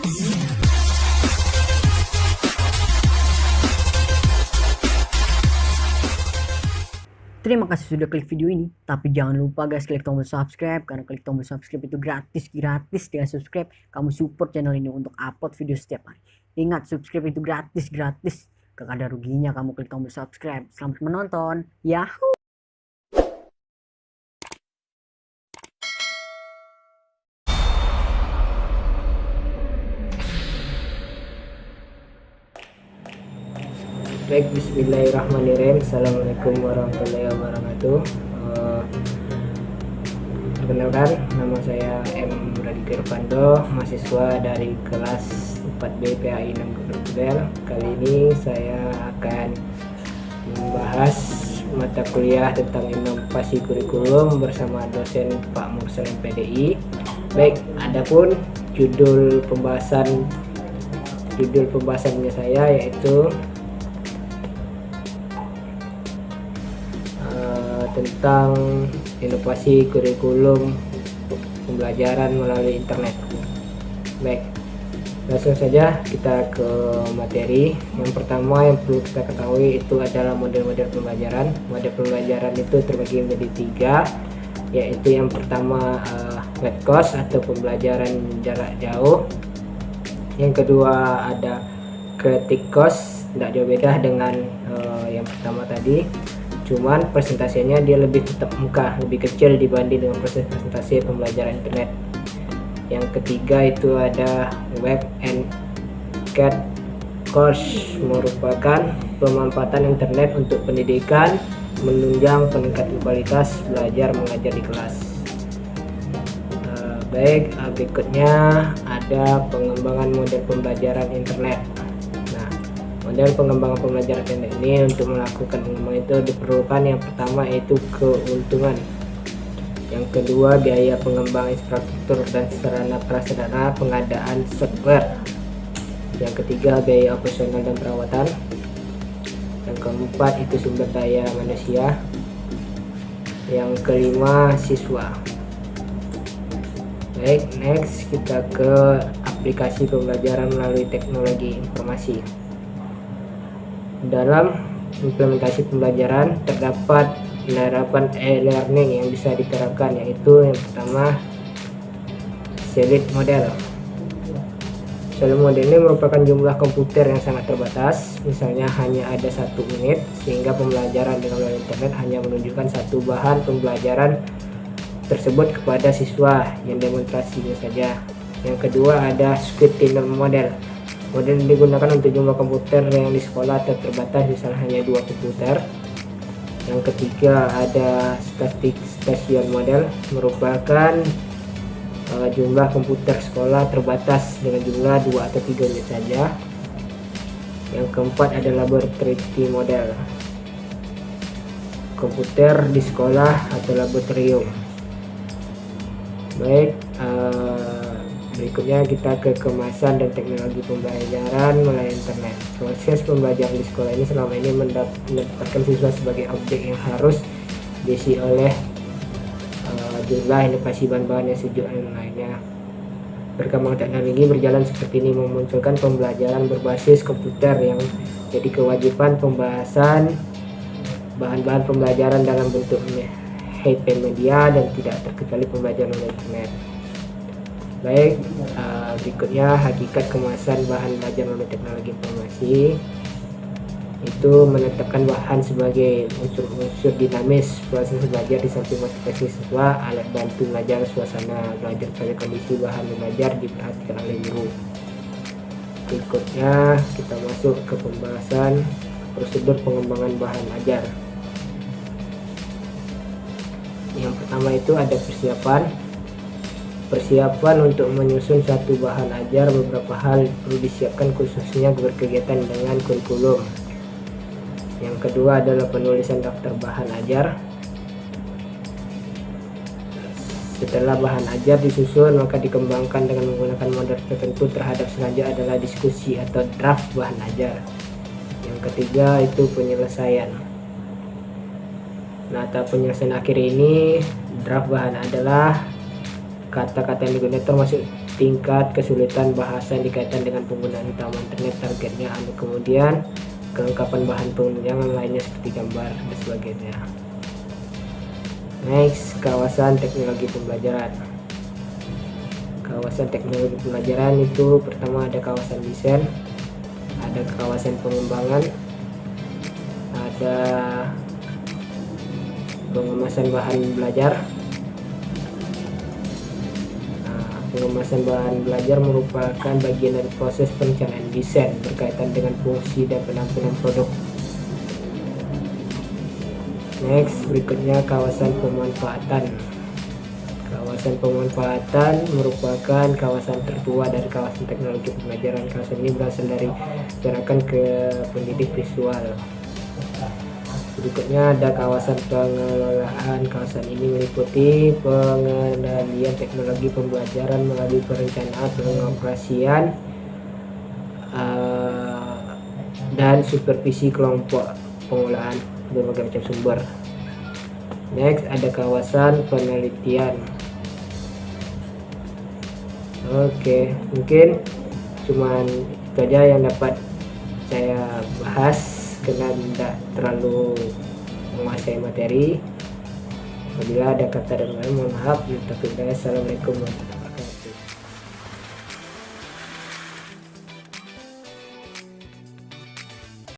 Terima kasih sudah klik video ini, tapi jangan lupa guys klik tombol subscribe, karena klik tombol subscribe itu gratis dengan subscribe kamu support channel ini untuk upload video setiap hari. Ingat, subscribe itu gratis, gak ada ruginya kamu klik tombol subscribe. Selamat menonton, yahoo. Baik, bismillahirrahmanirrahim. Assalamualaikum warahmatullahi wabarakatuh. Perkenalkan, nama saya M. Raditya Irfando, mahasiswa dari kelas 4B PAI 6 Portugal. Kali ini saya akan membahas mata kuliah tentang inovasi kurikulum bersama dosen Pak Mursal MPDI. Baik, adapun judul pembahasannya saya yaitu tentang inovasi kurikulum pembelajaran melalui internet. Baik, langsung saja kita ke materi. Yang pertama yang perlu kita ketahui itu adalah model-model pembelajaran. Model pembelajaran itu terbagi menjadi 3, yaitu yang pertama web course atau pembelajaran jarak jauh. Yang kedua ada creative course, tidak jauh beda dengan yang pertama tadi, cuman presentasinya dia lebih tetap muka, lebih kecil dibanding dengan presentasi pembelajaran internet. Yang ketiga itu ada web and CAT course, merupakan pemanfaatan internet untuk pendidikan, menunjang peningkatan kualitas belajar mengajar di kelas. Baik, berikutnya ada pengembangan model pembelajaran internet. Model pengembangan pembelajaran internet ini untuk melakukan pengembangan itu diperlukan yang pertama yaitu keuntungan, yang kedua biaya pengembangan infrastruktur dan sarana prasarana pengadaan software, yang ketiga biaya operasional dan perawatan, yang keempat itu sumber daya manusia, yang kelima siswa. Baik, next kita ke aplikasi pembelajaran melalui teknologi informasi. Dalam implementasi pembelajaran terdapat penerapan e-learning yang bisa diterapkan, yaitu yang pertama solid model. Solid model ini merupakan jumlah komputer yang sangat terbatas, misalnya hanya ada 1 unit, sehingga pembelajaran dengan melalui internet hanya menunjukkan satu bahan pembelajaran tersebut kepada siswa yang demonstrasinya saja. Yang kedua ada scripting model. Model digunakan untuk jumlah komputer yang di sekolah terbatas, misalnya hanya 2 komputer. Yang ketiga ada static station model, merupakan jumlah komputer sekolah terbatas dengan jumlah 2 atau 3 unit saja. Yang keempat ada laboratory model, komputer di sekolah atau laboratorium. Baik, berikutnya kita ke kemasan dan teknologi pembelajaran melalui internet. Proses pembelajaran di sekolah ini selama ini mendapatkan siswa sebagai objek yang harus diisi oleh jumlah inovasi bahan-bahan yang sejuk dan lainnya. Perkembangan teknologi berjalan seperti ini memunculkan pembelajaran berbasis komputer yang jadi kewajiban pembahasan bahan-bahan pembelajaran dalam bentuk hypermedia dan tidak terkecuali pembelajaran melalui internet. Baik, berikutnya hakikat kemasan bahan belajar melalui teknologi informasi itu menetapkan bahan sebagai unsur-unsur dinamis proses belajar di samping motivasi siswa, alat bantu belajar, suasana belajar pada kondisi bahan belajar diperhatikan oleh guru. Berikutnya kita masuk ke pembahasan prosedur pengembangan bahan ajar. Yang pertama itu ada persiapan untuk menyusun satu bahan ajar. Beberapa hal perlu disiapkan khususnya berkegiatan dengan kurikulum. Yang kedua adalah penulisan daftar bahan ajar. Setelah bahan ajar disusun, maka dikembangkan dengan menggunakan model tertentu. Terhadap selanjutnya adalah diskusi atau draft bahan ajar. Yang ketiga itu penyelesaian. Nah, tahap penyelesaian akhir ini draft bahan adalah kata-kata yang digunakan termasuk tingkat kesulitan bahasa yang dikaitkan dengan penggunaan utama internet, targetnya, kemudian kelengkapan bahan penunjang lainnya seperti gambar dan sebagainya. Next, kawasan teknologi pembelajaran. Kawasan teknologi pembelajaran itu pertama ada kawasan desain, ada kawasan pengembangan, ada pengemasan bahan belajar. Pengemasan bahan belajar merupakan bagian dari proses perencanaan desain berkaitan dengan fungsi dan penampilan produk. Next, berikutnya kawasan pemanfaatan. Kawasan pemanfaatan merupakan kawasan tertua dari kawasan teknologi pembelajaran. Kawasan ini berasal dari gerakan ke pendidik visual. Berikutnya ada kawasan pengelolaan. Kawasan ini meliputi pengendalian teknologi pembelajaran melalui perencanaan, pengoperasian, dan supervisi kelompok pengolahan berbagai macam sumber. Next, ada kawasan penelitian. Oke, mungkin cuman itu aja yang dapat saya bahas karena tidak terlalu menguasai materi. Apabila ada kata dan lain, mohon maaf. Assalamualaikum warahmatullahi wabarakatuh.